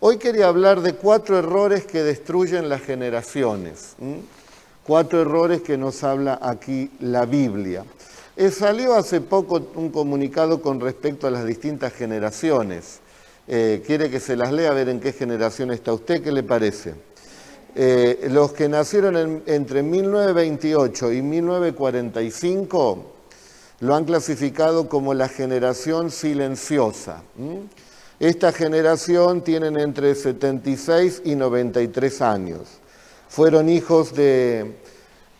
Hoy quería hablar de 4 errores que destruyen las generaciones. 4 errores que nos habla aquí la Biblia. Salió hace poco un comunicado con respecto a las distintas generaciones. ¿Quiere que se las lea a ver en qué generación está usted? ¿Qué le parece? Los que nacieron entre 1928 y 1945 lo han clasificado como la generación silenciosa. Esta generación tienen entre 76 y 93 años. Fueron hijos de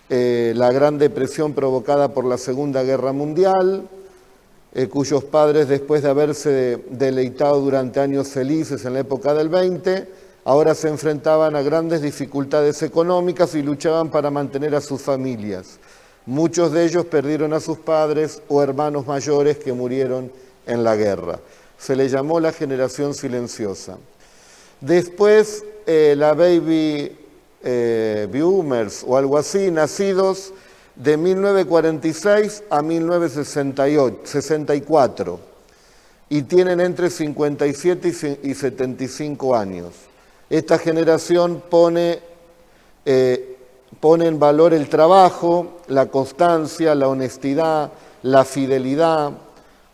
la Gran Depresión provocada por la Segunda Guerra Mundial, cuyos padres, después de haberse deleitado durante años felices en la época del 20, ahora se enfrentaban a grandes dificultades económicas y luchaban para mantener a sus familias. Muchos de ellos perdieron a sus padres o hermanos mayores que murieron en la guerra. Se le llamó la generación silenciosa. Después, la baby boomers o algo así, nacidos de 1946 a 1964 y tienen entre 57 y 75 años. Esta generación pone en valor el trabajo, la constancia, la honestidad, la fidelidad.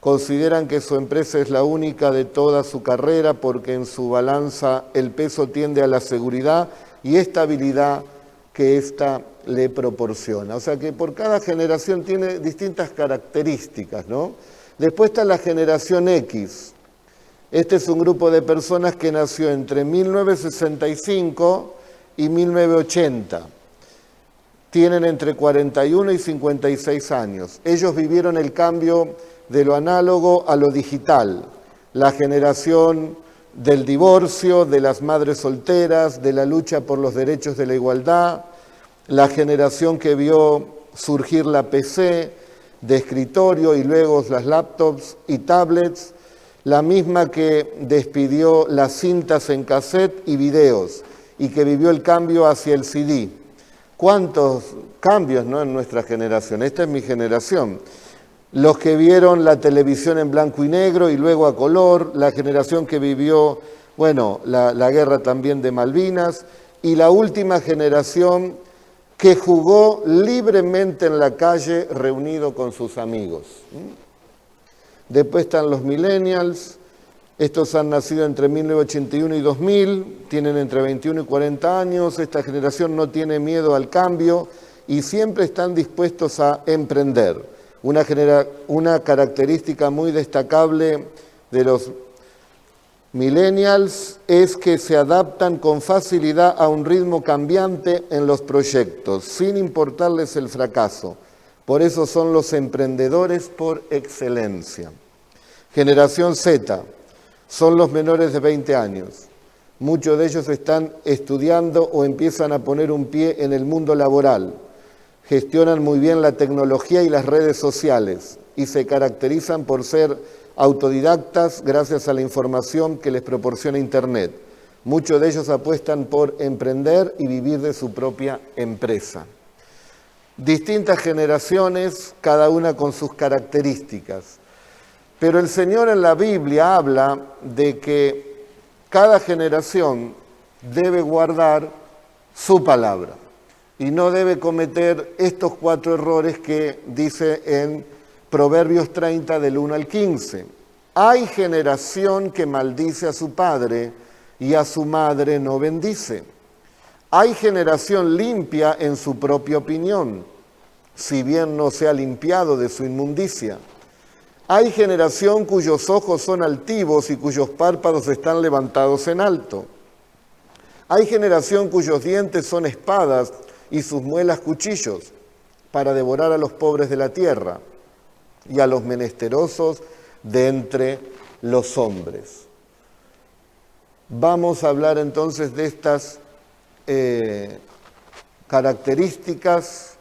Consideran que su empresa es la única de toda su carrera porque en su balanza el peso tiende a la seguridad y estabilidad que ésta le proporciona. O sea que por cada generación tiene distintas características, ¿no? Después está la generación X. Este es un grupo de personas que nació entre 1965 y 1980. Tienen entre 41 y 56 años. Ellos vivieron el cambio de lo análogo a lo digital, la generación del divorcio, de las madres solteras, de la lucha por los derechos de la igualdad, la generación que vio surgir la PC de escritorio y luego las laptops y tablets, la misma que despidió las cintas en cassette y videos y que vivió el cambio hacia el CD. ¿Cuántos cambios, no, en nuestra generación? Esta es mi generación. Los que vieron la televisión en blanco y negro y luego a color, la generación que vivió, bueno, la guerra también de Malvinas, y la última generación que jugó libremente en la calle reunido con sus amigos. Después están los millennials, estos han nacido entre 1981 y 2000, tienen entre 21 y 40 años, esta generación no tiene miedo al cambio y siempre están dispuestos a emprender. Una característica muy destacable de los millennials es que se adaptan con facilidad a un ritmo cambiante en los proyectos, sin importarles el fracaso. Por eso son los emprendedores por excelencia. Generación Z, son los menores de 20 años. Muchos de ellos están estudiando o empiezan a poner un pie en el mundo laboral. Gestionan muy bien la tecnología y las redes sociales y se caracterizan por ser autodidactas gracias a la información que les proporciona Internet. Muchos de ellos apuestan por emprender y vivir de su propia empresa. Distintas generaciones, cada una con sus características. Pero el Señor en la Biblia habla de que cada generación debe guardar su palabra y no debe cometer estos 4 errores que dice en Proverbios 30 del 1 al 15. Hay generación que maldice a su padre y a su madre no bendice. Hay generación limpia en su propia opinión, si bien no se ha limpiado de su inmundicia. Hay generación cuyos ojos son altivos y cuyos párpados están levantados en alto. Hay generación cuyos dientes son espadas y sus muelas cuchillos para devorar a los pobres de la tierra y a los menesterosos de entre los hombres. Vamos a hablar entonces de estas características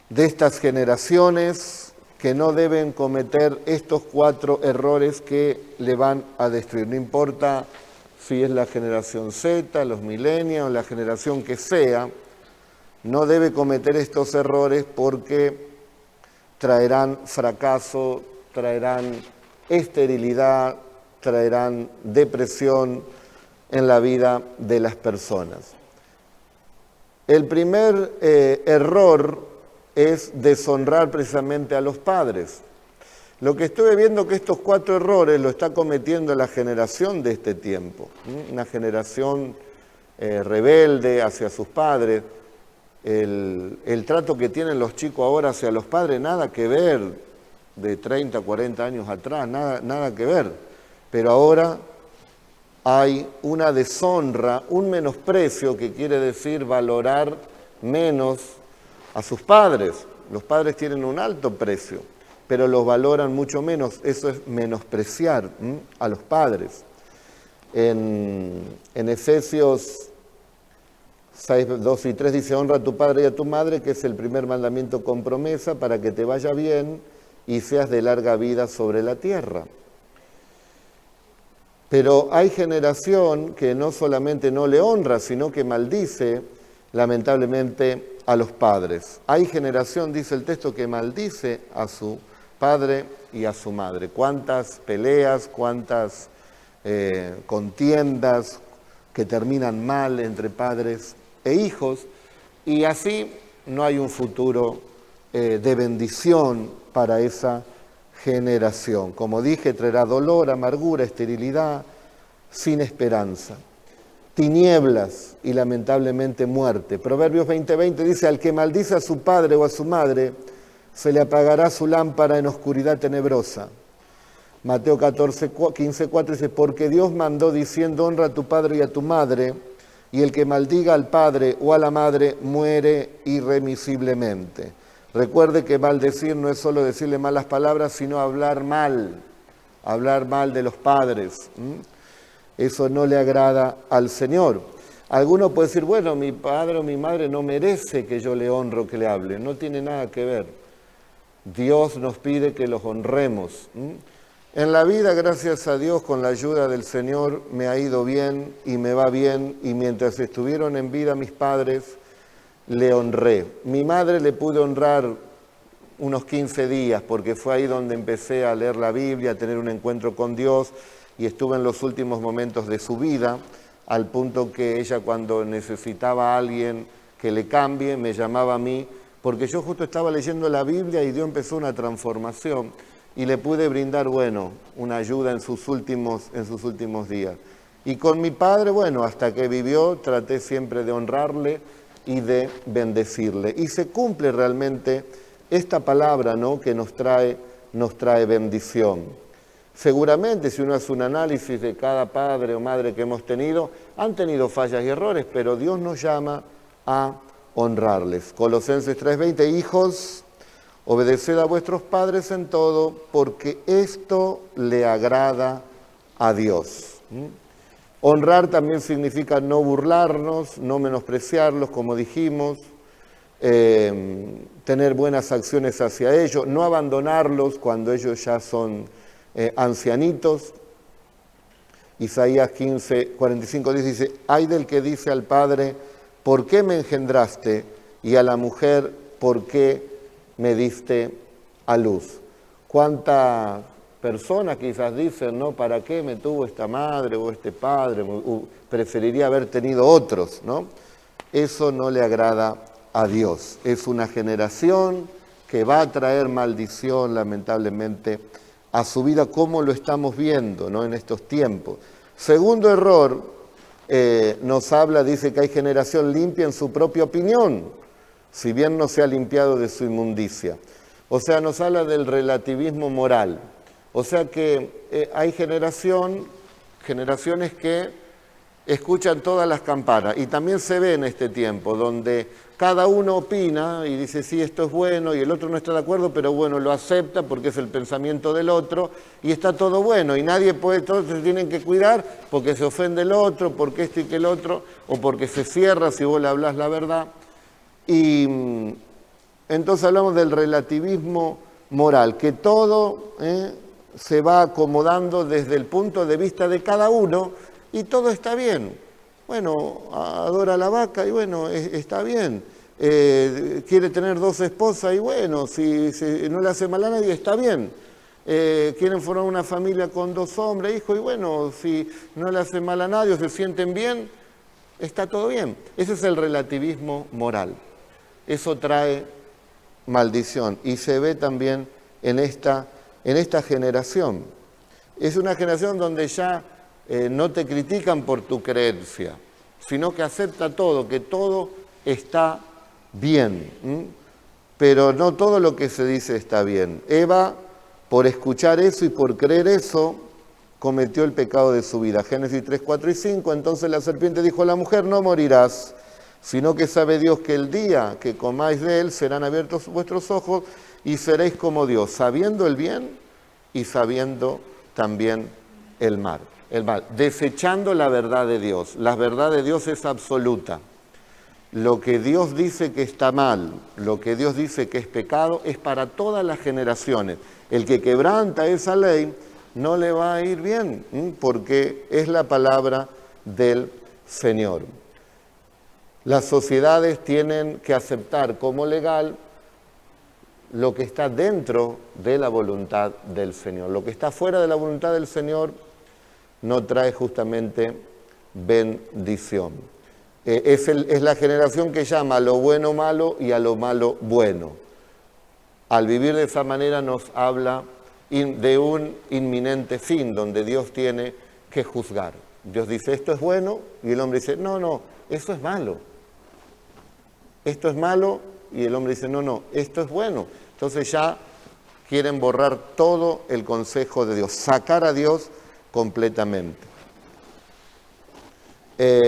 de estas generaciones que no deben cometer estos 4 errores que le van a destruir. No importa si es la generación Z, los millennials o la generación que sea, no debe cometer estos errores porque traerán fracaso, traerán esterilidad, traerán depresión, en la vida de las personas. El primer error es deshonrar precisamente a los padres. Lo que estuve viendo que estos 4 errores lo está cometiendo la generación de este tiempo, una generación rebelde hacia sus padres. El trato que tienen los chicos ahora hacia los padres, nada que ver de 30, 40 años atrás, nada que ver. Pero ahora hay una deshonra, un menosprecio, que quiere decir valorar menos a sus padres. Los padres tienen un alto precio, pero los valoran mucho menos. Eso es menospreciar a los padres. En Efesios 6, 2 y 3 dice: honra a tu padre y a tu madre, que es el primer mandamiento con promesa, para que te vaya bien y seas de larga vida sobre la tierra. Pero hay generación que no solamente no le honra, sino que maldice, lamentablemente, a los padres. Hay generación, dice el texto, que maldice a su padre y a su madre. Cuántas peleas, cuántas contiendas que terminan mal entre padres e hijos, y así no hay un futuro de bendición para esa generación. Como dije, traerá dolor, amargura, esterilidad, sin esperanza, tinieblas y lamentablemente muerte. Proverbios 20:20 dice: al que maldice a su padre o a su madre, se le apagará su lámpara en oscuridad tenebrosa. Mateo 15:4 dice: porque Dios mandó diciendo: honra a tu padre y a tu madre, y el que maldiga al padre o a la madre muere irremisiblemente. Recuerde que maldecir no es solo decirle malas palabras, sino hablar mal de los padres. Eso no le agrada al Señor. Alguno puede decir: bueno, mi padre o mi madre no merece que yo le honre o que le hable. No tiene nada que ver. Dios nos pide que los honremos. En la vida, gracias a Dios, con la ayuda del Señor, me ha ido bien y me va bien, y mientras estuvieron en vida mis padres, le honré. Mi madre le pude honrar unos 15 días, porque fue ahí donde empecé a leer la Biblia, a tener un encuentro con Dios, y estuve en los últimos momentos de su vida, al punto que ella, cuando necesitaba a alguien que le cambie, me llamaba a mí, porque yo justo estaba leyendo la Biblia y Dios empezó una transformación, y le pude brindar, una ayuda en sus últimos días. Y con mi padre, hasta que vivió, traté siempre de honrarle y de bendecirle. Y se cumple realmente esta palabra, ¿no?, que nos trae bendición. Seguramente, si uno hace un análisis de cada padre o madre que hemos tenido, han tenido fallas y errores, pero Dios nos llama a honrarles. Colosenses 3:20: hijos, obedeced a vuestros padres en todo, porque esto le agrada a Dios. Honrar también significa no burlarnos, no menospreciarlos, como dijimos, tener buenas acciones hacia ellos, no abandonarlos cuando ellos ya son ancianitos. Isaías 15:45 dice: ay del que dice al padre: ¿por qué me engendraste? Y a la mujer: ¿por qué me diste a luz? ¿Cuántas personas quizás dicen, no, ¿para qué me tuvo esta madre o este padre? Preferiría haber tenido otros, ¿no? Eso no le agrada a Dios. Es una generación que va a traer maldición, lamentablemente, a su vida, como lo estamos viendo, ¿no?, en estos tiempos. Segundo error, nos habla, dice que hay generación limpia en su propia opinión, si bien no se ha limpiado de su inmundicia. O sea, nos habla del relativismo moral. O sea que hay generaciones que escuchan todas las campanas, y también se ve en este tiempo, donde cada uno opina y dice: sí, esto es bueno, y el otro no está de acuerdo, pero lo acepta porque es el pensamiento del otro, y está todo bueno, y nadie puede, todos se tienen que cuidar porque se ofende el otro, porque esto y que el otro, o porque se cierra si vos le hablás la verdad. Y entonces hablamos del relativismo moral, que todo se va acomodando desde el punto de vista de cada uno, y todo está bien. Adora la vaca y está bien. Quiere tener 2 esposas y si no le hace mal a nadie, está bien. quieren formar una familia con 2 hombres, hijos, y bueno, si no le hace mal a nadie o se sienten bien, está todo bien. Ese es el relativismo moral. Eso trae maldición y se ve también en esta generación. Es una generación donde ya no te critican por tu creencia, sino que acepta todo, que todo está bien. Pero no todo lo que se dice está bien. Eva, por escuchar eso y por creer eso, cometió el pecado de su vida. Génesis 3, 4 y 5, entonces la serpiente dijo a la mujer, no morirás, sino que sabe Dios que el día que comáis de él serán abiertos vuestros ojos y seréis como Dios, sabiendo el bien y sabiendo también el mal, desechando la verdad de Dios. La verdad de Dios es absoluta. Lo que Dios dice que está mal, lo que Dios dice que es pecado, es para todas las generaciones. El que quebranta esa ley no le va a ir bien, porque es la palabra del Señor. Las sociedades tienen que aceptar como legal lo que está dentro de la voluntad del Señor. Lo que está fuera de la voluntad del Señor no trae justamente bendición. Es la generación que llama a lo bueno malo y a lo malo bueno. Al vivir de esa manera nos habla de un inminente fin, donde Dios tiene que juzgar. Dios dice, esto es bueno, y el hombre dice, no, eso es malo. Esto es malo, y el hombre dice, no, esto es bueno. Entonces ya quieren borrar todo el consejo de Dios, sacar a Dios completamente.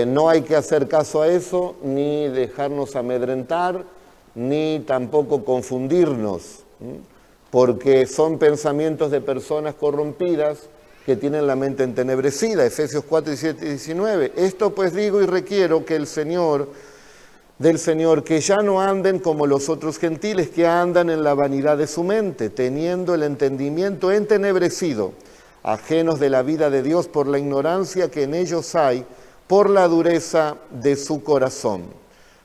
No hay que hacer caso a eso, ni dejarnos amedrentar, ni tampoco confundirnos, porque son pensamientos de personas corrompidas que tienen la mente entenebrecida. Efesios 4, 17 y 19. Esto pues digo y requiero que del Señor, que ya no anden como los otros gentiles que andan en la vanidad de su mente, teniendo el entendimiento entenebrecido, ajenos de la vida de Dios por la ignorancia que en ellos hay, por la dureza de su corazón,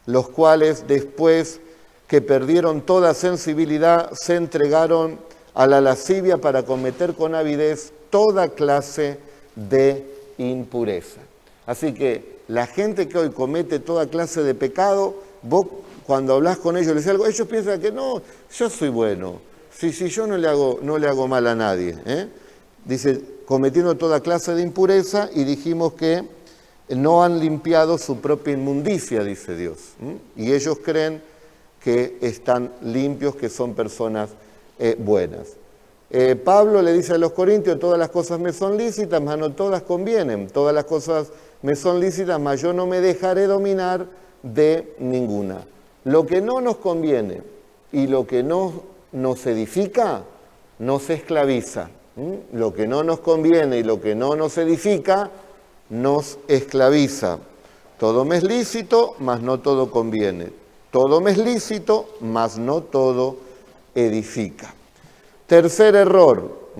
los cuales después que perdieron toda sensibilidad se entregaron a la lascivia para cometer con avidez toda clase de impureza. Así que la gente que hoy comete toda clase de pecado, vos cuando hablas con ellos, les decís algo, ellos piensan que no, yo soy bueno, si yo no le hago mal a nadie. Dice, cometiendo toda clase de impureza, y dijimos que no han limpiado su propia inmundicia, dice Dios. Y ellos creen que están limpios, que son personas buenas. Pablo le dice a los corintios, todas las cosas me son lícitas, mas no todas convienen. Todas las cosas me son lícitas, mas yo no me dejaré dominar de ninguna. Lo que no nos conviene y lo que no nos edifica, nos esclaviza. Lo que no nos conviene y lo que no nos edifica, nos esclaviza. Todo me es lícito, mas no todo conviene. Todo me es lícito, mas no todo edifica. Tercer error,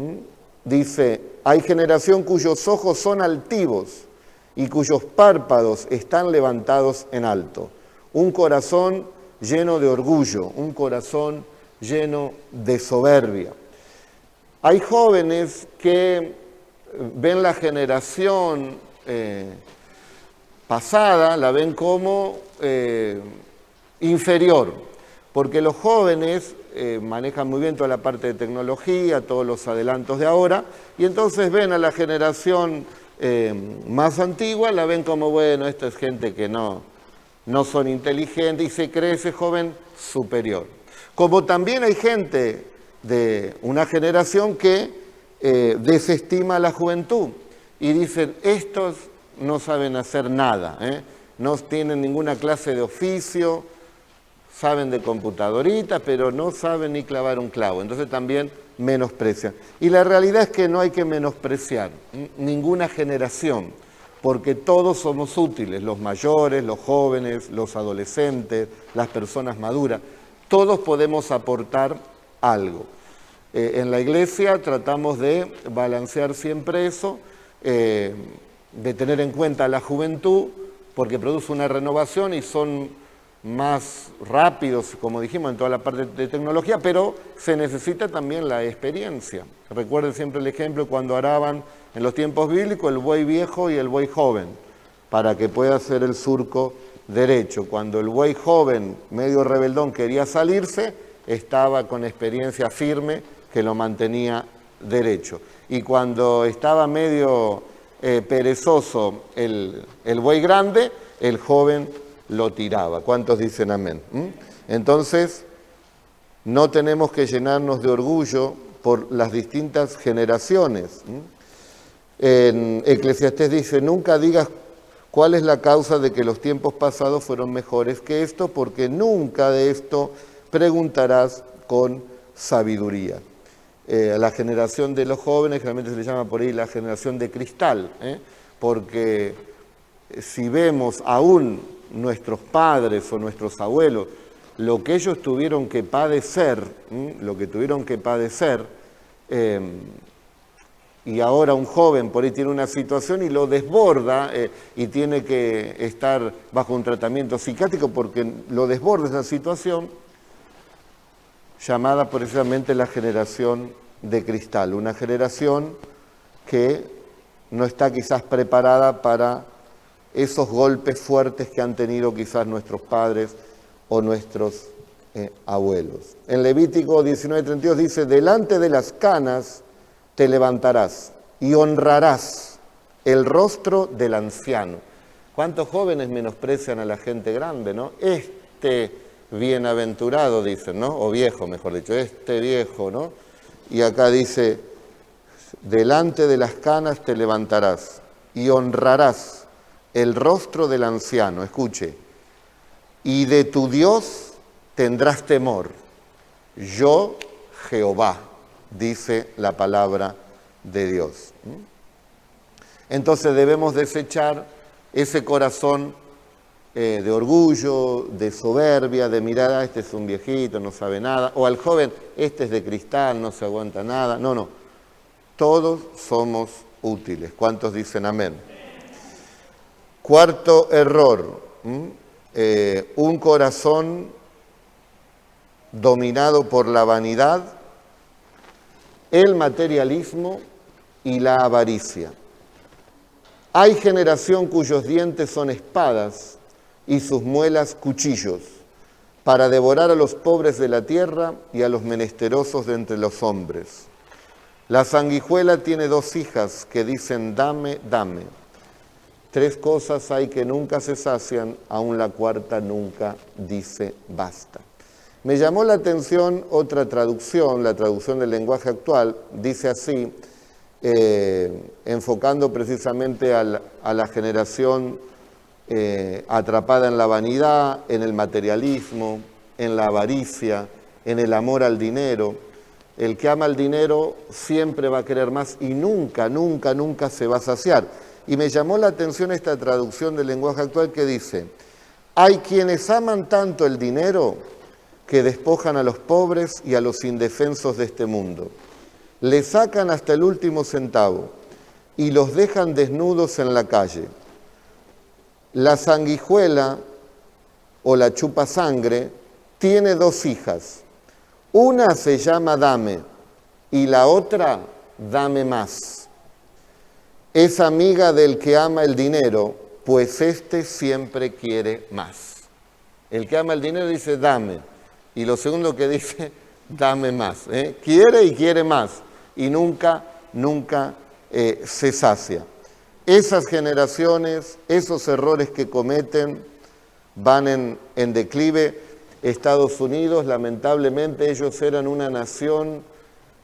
dice, hay generación cuyos ojos son altivos y cuyos párpados están levantados en alto. Un corazón lleno de orgullo, un corazón lleno de soberbia. Hay jóvenes que ven la generación pasada, la ven como inferior, porque los jóvenes manejan muy bien toda la parte de tecnología, todos los adelantos de ahora, y entonces ven a la generación más antigua, la ven como, bueno, esto es gente que no son inteligentes, y se cree ese joven superior. Como también hay gente de una generación que desestima a la juventud y dicen, estos no saben hacer nada, no tienen ninguna clase de oficio, saben de computadorita, pero no saben ni clavar un clavo. Entonces también menosprecian. Y la realidad es que no hay que menospreciar ninguna generación, porque todos somos útiles, los mayores, los jóvenes, los adolescentes, las personas maduras. Todos podemos aportar algo. En la iglesia tratamos de balancear siempre eso, de tener en cuenta a la juventud, porque produce una renovación y son más rápidos, como dijimos, en toda la parte de tecnología, pero se necesita también la experiencia. Recuerden siempre el ejemplo cuando araban en los tiempos bíblicos el buey viejo y el buey joven, para que pueda hacer el surco derecho. Cuando el buey joven, medio rebeldón, quería salirse, estaba con experiencia firme que lo mantenía derecho. Y cuando estaba medio perezoso el buey grande, el joven lo tiraba. ¿Cuántos dicen amén? Entonces, no tenemos que llenarnos de orgullo por las distintas generaciones. En Eclesiastés dice, nunca digas cuál es la causa de que los tiempos pasados fueron mejores que esto, porque nunca de esto preguntarás con sabiduría. A la generación de los jóvenes, generalmente se le llama por ahí la generación de cristal, porque si vemos aún nuestros padres o nuestros abuelos, lo que ellos tuvieron que padecer, y ahora un joven por ahí tiene una situación y lo desborda y tiene que estar bajo un tratamiento psiquiátrico porque lo desborda esa situación, llamada precisamente la generación de cristal, una generación que no está quizás preparada para esos golpes fuertes que han tenido quizás nuestros padres o nuestros abuelos. En Levítico 19:32 dice, delante de las canas te levantarás y honrarás el rostro del anciano. ¿Cuántos jóvenes menosprecian a la gente grande, no? Bienaventurado, dicen, ¿no? O viejo, mejor dicho, viejo, ¿no? Y acá dice, delante de las canas te levantarás y honrarás el rostro del anciano. Escuche, y de tu Dios tendrás temor. Yo, Jehová, dice la palabra de Dios. Entonces debemos desechar ese corazón de orgullo, de soberbia, de mirar, este es un viejito, no sabe nada, o al joven, este es de cristal, no se aguanta nada. No, todos somos útiles. ¿Cuántos dicen amén? Cuarto error, un corazón dominado por la vanidad, el materialismo y la avaricia. Hay generación cuyos dientes son espadas y sus muelas cuchillos, para devorar a los pobres de la tierra y a los menesterosos de entre los hombres. La sanguijuela tiene 2 hijas que dicen, dame, dame. 3 cosas hay que nunca se sacian, aun la cuarta nunca dice basta. Me llamó la atención otra traducción, la traducción del lenguaje actual, dice así, enfocando precisamente a la generación atrapada en la vanidad, en el materialismo, en la avaricia, en el amor al dinero. El que ama el dinero siempre va a querer más y nunca se va a saciar. Y me llamó la atención esta traducción del lenguaje actual que dice, hay quienes aman tanto el dinero que despojan a los pobres y a los indefensos de este mundo. Le sacan hasta el último centavo y los dejan desnudos en la calle. La sanguijuela o la chupasangre tiene 2 hijas. Una se llama dame y la otra dame más. Es amiga del que ama el dinero, pues éste siempre quiere más. El que ama el dinero dice dame y lo segundo que dice dame más. Quiere y quiere más y nunca se sacia. Esas generaciones, esos errores que cometen van en declive. Estados Unidos, lamentablemente, ellos eran una nación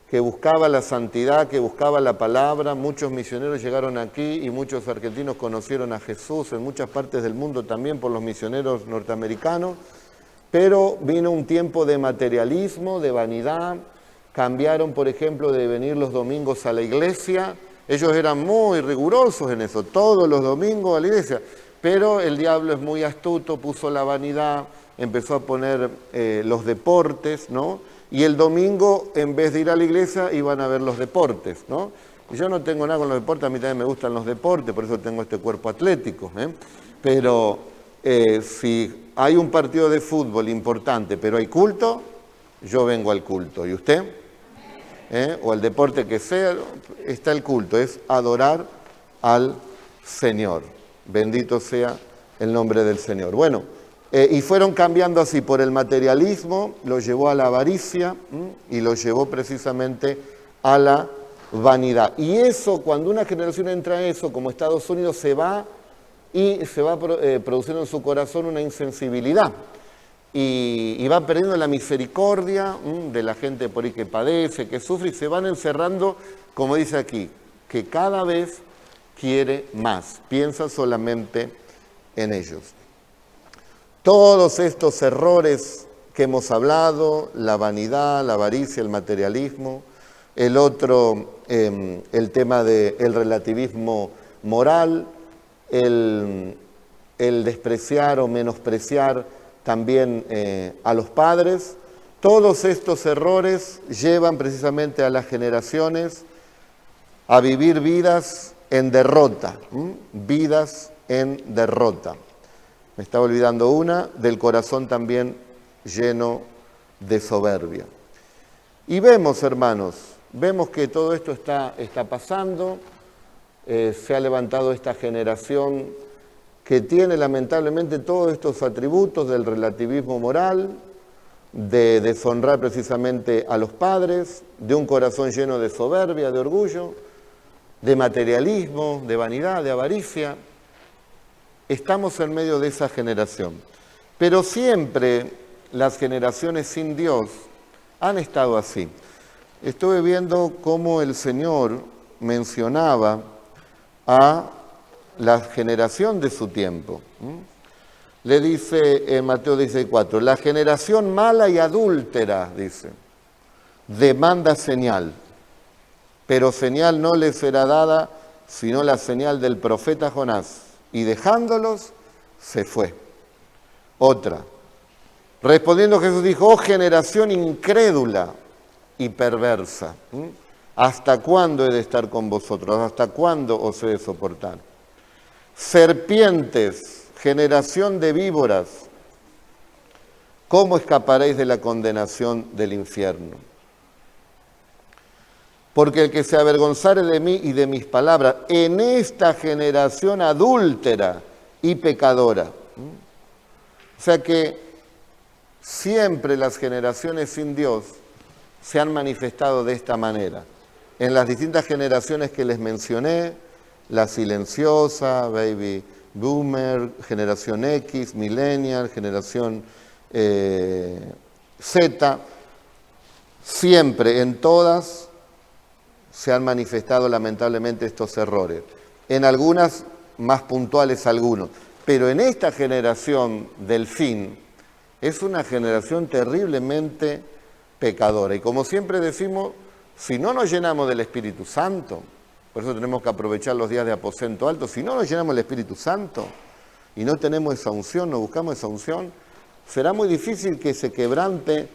que buscaba la santidad, que buscaba la palabra. Muchos misioneros llegaron aquí y muchos argentinos conocieron a Jesús en muchas partes del mundo también por los misioneros norteamericanos. Pero vino un tiempo de materialismo, de vanidad. Cambiaron, por ejemplo, de venir los domingos a la iglesia. Ellos eran muy rigurosos en eso, todos los domingos a la iglesia. Pero el diablo es muy astuto, puso la vanidad, empezó a poner los deportes, ¿no? Y el domingo, en vez de ir a la iglesia, iban a ver los deportes, ¿no? Y yo no tengo nada con los deportes, a mí también me gustan los deportes, por eso tengo este cuerpo atlético, Pero si hay un partido de fútbol importante, pero hay culto, yo vengo al culto. ¿Y usted? O el deporte que sea, está el culto, es adorar al Señor. Bendito sea el nombre del Señor. Bueno, y fueron cambiando así por el materialismo, lo llevó a la avaricia y lo llevó precisamente a la vanidad. Y eso, cuando una generación entra en eso, como Estados Unidos, se va produciendo en su corazón una insensibilidad. Y va perdiendo la misericordia de la gente por ahí que padece, que sufre, y se van encerrando, como dice aquí, que cada vez quiere más, piensa solamente en ellos. Todos estos errores que hemos hablado, la vanidad, la avaricia, el materialismo, el otro, el tema del relativismo moral, el despreciar o menospreciar también a los padres, todos estos errores llevan precisamente a las generaciones a vivir vidas en derrota, vidas en derrota. Me estaba olvidando una, del corazón también lleno de soberbia. Y vemos, hermanos, vemos que todo esto está pasando, se ha levantado esta generación que tiene lamentablemente todos estos atributos del relativismo moral, de deshonrar precisamente a los padres, de un corazón lleno de soberbia, de orgullo, de materialismo, de vanidad, de avaricia. Estamos en medio de esa generación. Pero siempre las generaciones sin Dios han estado así. Estuve viendo cómo el Señor mencionaba a la generación de su tiempo. Le dice en Mateo 16:4, la generación mala y adúltera, dice, demanda señal, pero señal no le será dada sino la señal del profeta Jonás, y dejándolos se fue. Otra, respondiendo Jesús dijo, oh generación incrédula y perversa, ¿hasta cuándo he de estar con vosotros? ¿Hasta cuándo os he de soportar? Serpientes, generación de víboras, ¿cómo escaparéis de la condenación del infierno? Porque el que se avergonzare de mí y de mis palabras, en esta generación adúltera y pecadora. O sea que siempre las generaciones sin Dios se han manifestado de esta manera. En las distintas generaciones que les mencioné, la silenciosa, baby boomer, generación X, millennial, generación Z, siempre en todas se han manifestado lamentablemente estos errores. En algunas más puntuales algunos, pero en esta generación del fin es una generación terriblemente pecadora. Y como siempre decimos, si no nos llenamos del Espíritu Santo, por eso tenemos que aprovechar los días de aposento alto, si no nos llenamos del Espíritu Santo y no tenemos esa unción, no buscamos esa unción, será muy difícil que se quebrante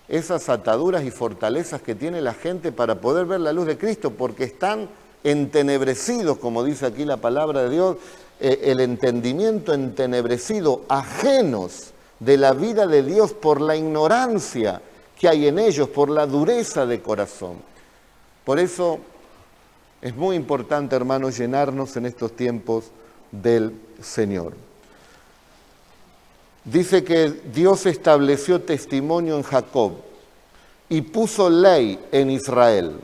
esas ataduras y fortalezas que tiene la gente para poder ver la luz de Cristo, porque están entenebrecidos, como dice aquí la palabra de Dios, el entendimiento entenebrecido, ajenos de la vida de Dios por la ignorancia que hay en ellos, por la dureza de corazón. Por eso es muy importante, hermanos, llenarnos en estos tiempos del Señor. Dice que Dios estableció testimonio en Jacob y puso ley en Israel,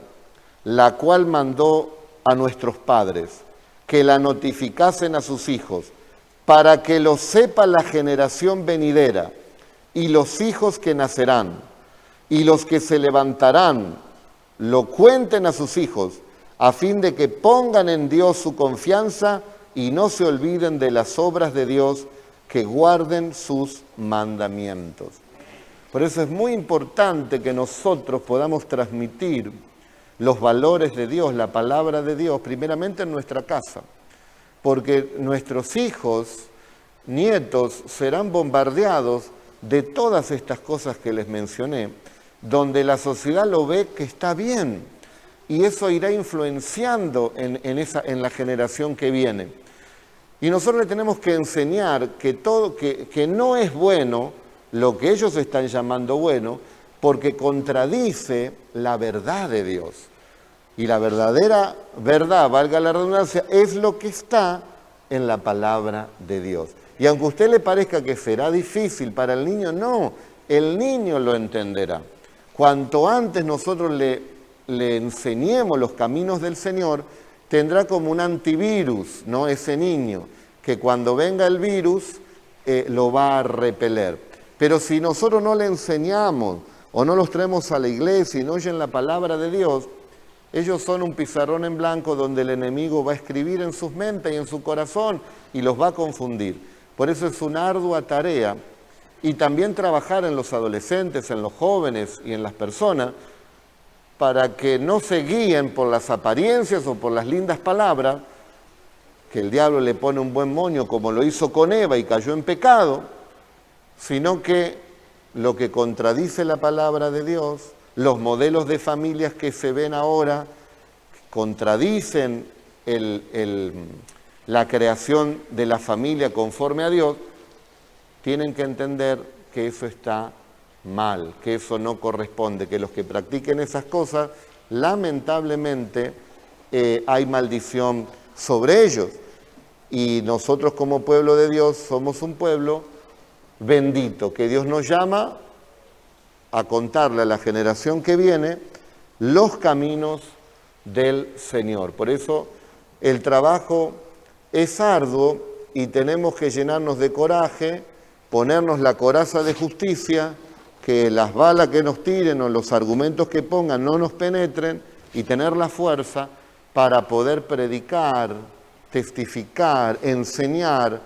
la cual mandó a nuestros padres que la notificasen a sus hijos, para que lo sepa la generación venidera y los hijos que nacerán, y los que se levantarán, lo cuenten a sus hijos, a fin de que pongan en Dios su confianza y no se olviden de las obras de Dios, que guarden sus mandamientos. Por eso es muy importante que nosotros podamos transmitir los valores de Dios, la palabra de Dios, primeramente en nuestra casa, porque nuestros hijos, nietos, serán bombardeados de todas estas cosas que les mencioné, donde la sociedad lo ve que está bien, y eso irá influenciando en la generación que viene. Y nosotros le tenemos que enseñar que no es bueno lo que ellos están llamando bueno, porque contradice la verdad de Dios. Y la verdadera verdad, valga la redundancia, es lo que está en la palabra de Dios. Y aunque a usted le parezca que será difícil para el niño, no, el niño lo entenderá. Cuanto antes nosotros le enseñemos los caminos del Señor, tendrá como un antivirus, ¿no? Ese niño, que cuando venga el virus lo va a repeler. Pero si nosotros no le enseñamos o no los traemos a la iglesia y no oyen la palabra de Dios, ellos son un pizarrón en blanco donde el enemigo va a escribir en sus mentes y en su corazón y los va a confundir. Por eso es una ardua tarea, y también trabajar en los adolescentes, en los jóvenes y en las personas, para que no se guíen por las apariencias o por las lindas palabras, que el diablo le pone un buen moño como lo hizo con Eva y cayó en pecado, sino que lo que contradice la palabra de Dios, los modelos de familias que se ven ahora, contradicen la creación de la familia conforme a Dios, tienen que entender que eso está mal, que eso no corresponde, que los que practiquen esas cosas, lamentablemente, hay maldición sobre ellos. Y nosotros como pueblo de Dios somos un pueblo bendito, que Dios nos llama a contarle a la generación que viene los caminos del Señor. Por eso el trabajo es arduo y tenemos que llenarnos de coraje, ponernos la coraza de justicia, que las balas que nos tiren o los argumentos que pongan no nos penetren, y tener la fuerza para poder predicar, testificar, enseñar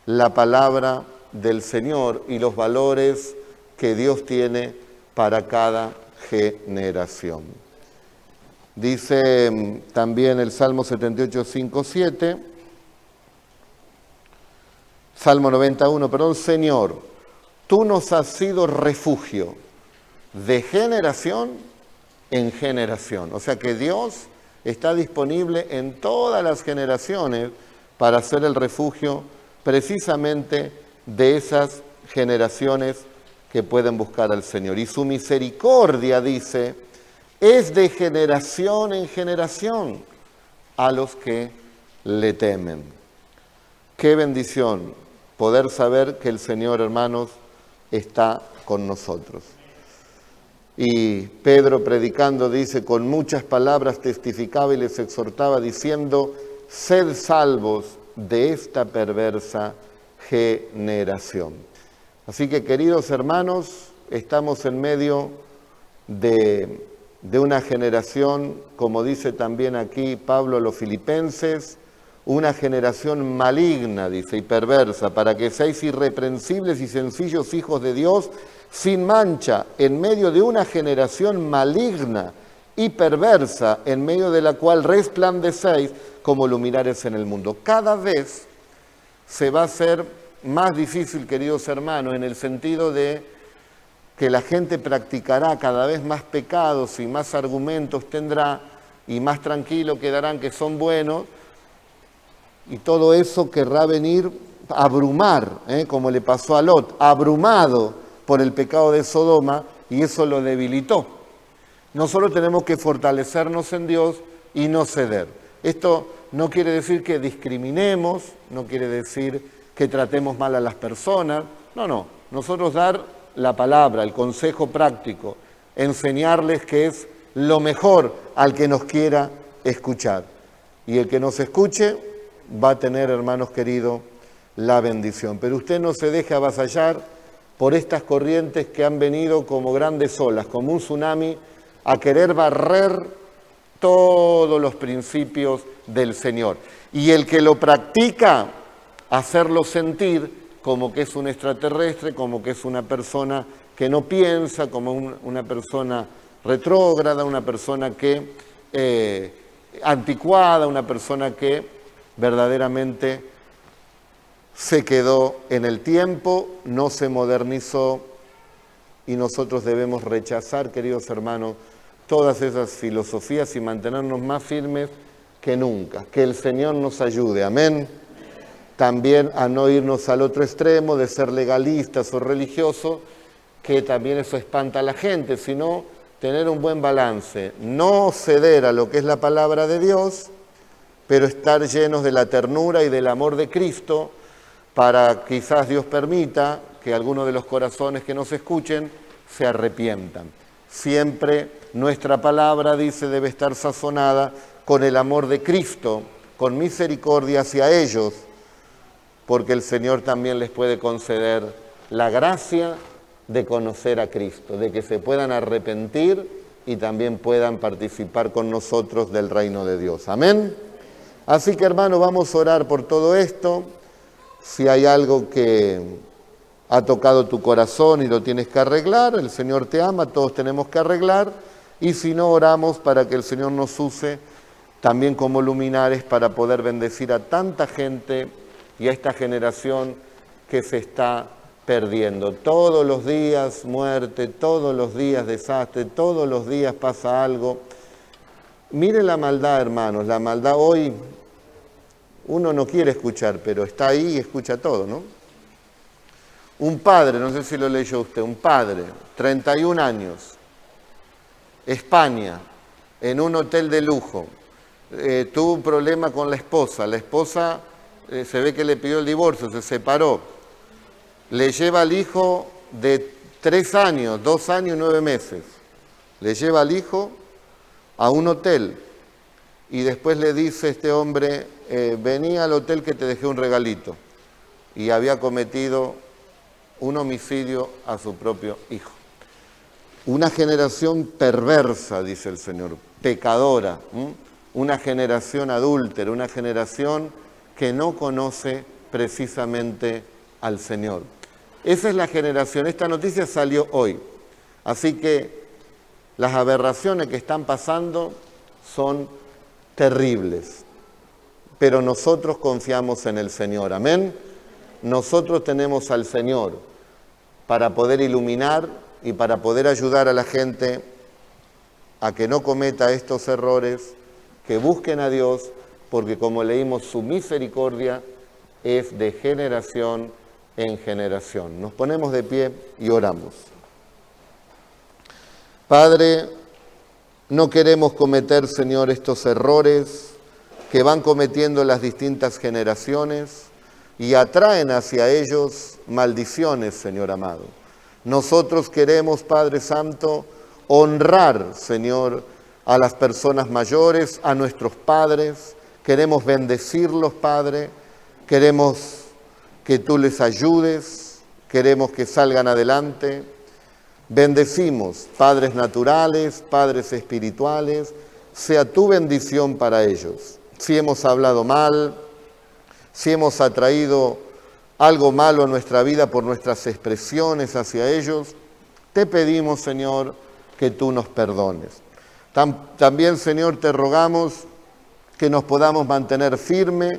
la palabra del Señor y los valores que Dios tiene para cada generación. Dice también el Salmo 78, 5, 7, Salmo 91, perdón, Señor, tú nos has sido refugio de generación en generación. O sea que Dios está disponible en todas las generaciones para ser el refugio precisamente de esas generaciones que pueden buscar al Señor. Y su misericordia, dice, es de generación en generación a los que le temen. Qué bendición poder saber que el Señor, hermanos, está con nosotros. Y Pedro, predicando, dice, con muchas palabras testificaba y les exhortaba diciendo, sed salvos de esta perversa generación. Así que, queridos hermanos, estamos en medio de una generación, como dice también aquí Pablo a los filipenses, una generación maligna, dice, y perversa, para que seáis irreprensibles y sencillos hijos de Dios, sin mancha, en medio de una generación maligna y perversa, en medio de la cual resplandecéis como luminares en el mundo. Cada vez se va a hacer más difícil, queridos hermanos, en el sentido de que la gente practicará cada vez más pecados y más argumentos tendrá y más tranquilo quedarán que son buenos, y todo eso querrá venir a abrumar, como le pasó a Lot, abrumado por el pecado de Sodoma, y eso lo debilitó. Nosotros tenemos que fortalecernos en Dios y no ceder. Esto no quiere decir que discriminemos, no quiere decir que tratemos mal a las personas, no. Nosotros dar la palabra, el consejo práctico, enseñarles que es lo mejor al que nos quiera escuchar. Y el que nos escuche va a tener, hermanos queridos, la bendición. Pero usted no se deje avasallar por estas corrientes que han venido como grandes olas, como un tsunami, a querer barrer todos los principios del Señor. Y el que lo practica, hacerlo sentir como que es un extraterrestre, como que es una persona que no piensa, como una persona retrógrada, una persona que anticuada, una persona que verdaderamente se quedó en el tiempo, no se modernizó, y nosotros debemos rechazar, queridos hermanos, todas esas filosofías y mantenernos más firmes que nunca. Que el Señor nos ayude. Amén. también a no irnos al otro extremo de ser legalistas o religiosos, que también eso espanta a la gente, sino tener un buen balance, no ceder a lo que es la palabra de Dios, pero estar llenos de la ternura y del amor de Cristo, para quizás Dios permita que algunos de los corazones que nos escuchen se arrepientan. Siempre nuestra palabra, dice, debe estar sazonada con el amor de Cristo, con misericordia hacia ellos, porque el Señor también les puede conceder la gracia de conocer a Cristo, de que se puedan arrepentir y también puedan participar con nosotros del reino de Dios. Amén. Así que, hermano, vamos a orar por todo esto. Si hay algo que ha tocado tu corazón y lo tienes que arreglar, el Señor te ama, todos tenemos que arreglar. Y si no, oramos para que el Señor nos use también como luminares para poder bendecir a tanta gente y a esta generación que se está perdiendo. Todos los días muerte, todos los días desastre, todos los días pasa algo. Miren la maldad, hermanos, la maldad hoy uno no quiere escuchar, pero está ahí y escucha todo, ¿no? Un padre, no sé si lo leyó usted, un padre, 31 años, España, en un hotel de lujo, tuvo un problema con la esposa se ve que le pidió el divorcio, se separó, le lleva al hijo de 3 años, 2 años y 9 meses, le lleva al hijo a un hotel y después le dice este hombre, vení al hotel que te dejé un regalito, y había cometido un homicidio a su propio hijo. Una generación perversa, dice el Señor, pecadora, una generación adúltera, una generación que no conoce precisamente al Señor. Esa es la generación, esta noticia salió hoy, así que las aberraciones que están pasando son terribles, pero nosotros confiamos en el Señor, amén. Nosotros tenemos al Señor para poder iluminar y para poder ayudar a la gente a que no cometa estos errores, que busquen a Dios, porque como leímos, su misericordia es de generación en generación. Nos ponemos de pie y oramos. Padre, no queremos cometer, Señor, estos errores que van cometiendo las distintas generaciones y atraen hacia ellos maldiciones, Señor amado. Nosotros queremos, Padre Santo, honrar, Señor, a las personas mayores, a nuestros padres. Queremos bendecirlos, Padre. Queremos que tú les ayudes. Queremos que salgan adelante. Bendecimos padres naturales, padres espirituales. Sea tu bendición para ellos. Si hemos hablado mal, si hemos atraído algo malo a nuestra vida por nuestras expresiones hacia ellos, te pedimos, Señor, que tú nos perdones. También, Señor, te rogamos que nos podamos mantener firme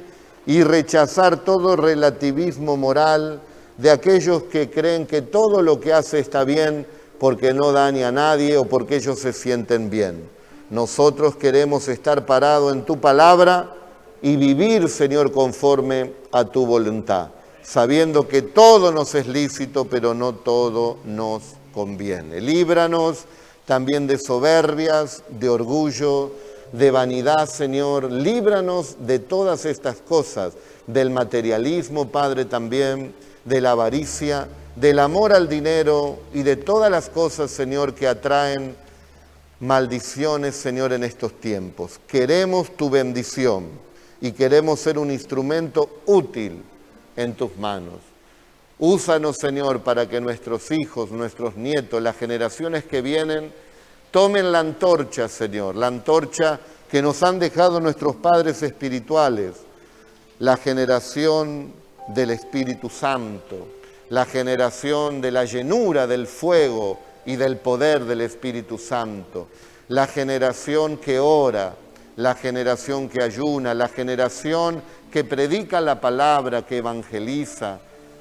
y rechazar todo relativismo moral de aquellos que creen que todo lo que hace está bien porque no daña a nadie o porque ellos se sienten bien. Nosotros queremos estar parados en tu palabra y vivir, Señor, conforme a tu voluntad, sabiendo que todo nos es lícito, pero no todo nos conviene. Líbranos también de soberbias, de orgullo, de vanidad, Señor. Líbranos de todas estas cosas, del materialismo, Padre, también, de la avaricia, del amor al dinero y de todas las cosas, Señor, que atraen maldiciones, Señor, en estos tiempos. Queremos tu bendición y queremos ser un instrumento útil en tus manos. Úsanos, Señor, para que nuestros hijos, nuestros nietos, las generaciones que vienen, tomen la antorcha, Señor, la antorcha que nos han dejado nuestros padres espirituales, la generación del Espíritu Santo, la generación de la llenura del fuego y del poder del Espíritu Santo, la generación que ora, la generación que ayuna, la generación que predica la palabra, que evangeliza,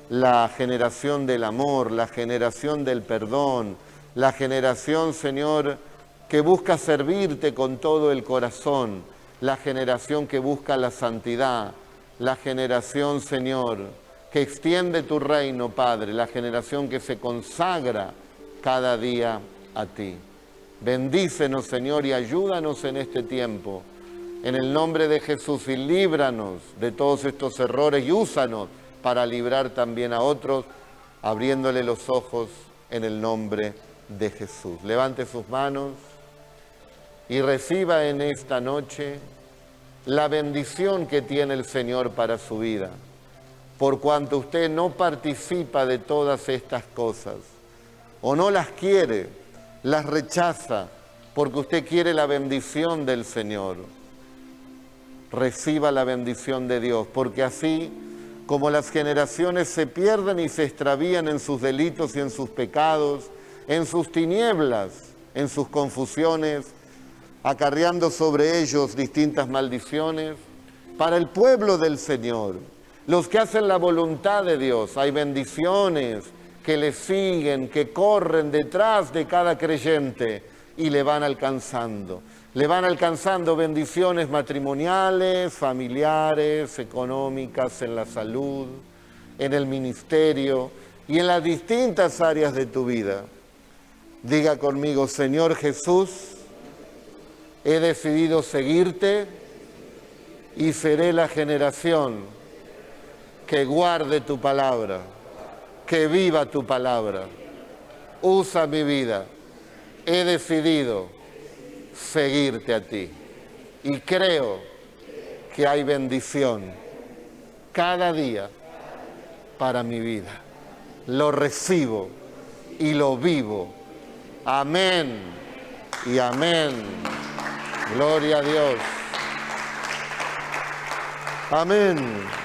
la generación del amor, la generación del perdón, la generación, Señor, que busca servirte con todo el corazón, la generación que busca la santidad, la generación, Señor, que extiende tu reino, Padre, la generación que se consagra cada día a ti. Bendícenos, Señor, y ayúdanos en este tiempo. En el nombre de Jesús, y líbranos de todos estos errores y úsanos para librar también a otros, abriéndole los ojos en el nombre de Jesús. Levante sus manos y reciba en esta noche la bendición que tiene el Señor para su vida, por cuanto usted no participa de todas estas cosas, o no las quiere, las rechaza, porque usted quiere la bendición del Señor. Reciba la bendición de Dios, porque así como las generaciones se pierden y se extravían en sus delitos y en sus pecados, en sus tinieblas, en sus confusiones, acarreando sobre ellos distintas maldiciones, para el pueblo del Señor, los que hacen la voluntad de Dios, hay bendiciones que le siguen, que corren detrás de cada creyente y le van alcanzando. Le van alcanzando bendiciones matrimoniales, familiares, económicas, en la salud, en el ministerio y en las distintas áreas de tu vida. Diga conmigo: Señor Jesús, he decidido seguirte y seré la generación que guarde tu palabra, que viva tu palabra. Usa mi vida. He decidido seguirte a ti y creo que hay bendición cada día para mi vida. Lo recibo y lo vivo. Amén y amén. Gloria a Dios. Amén.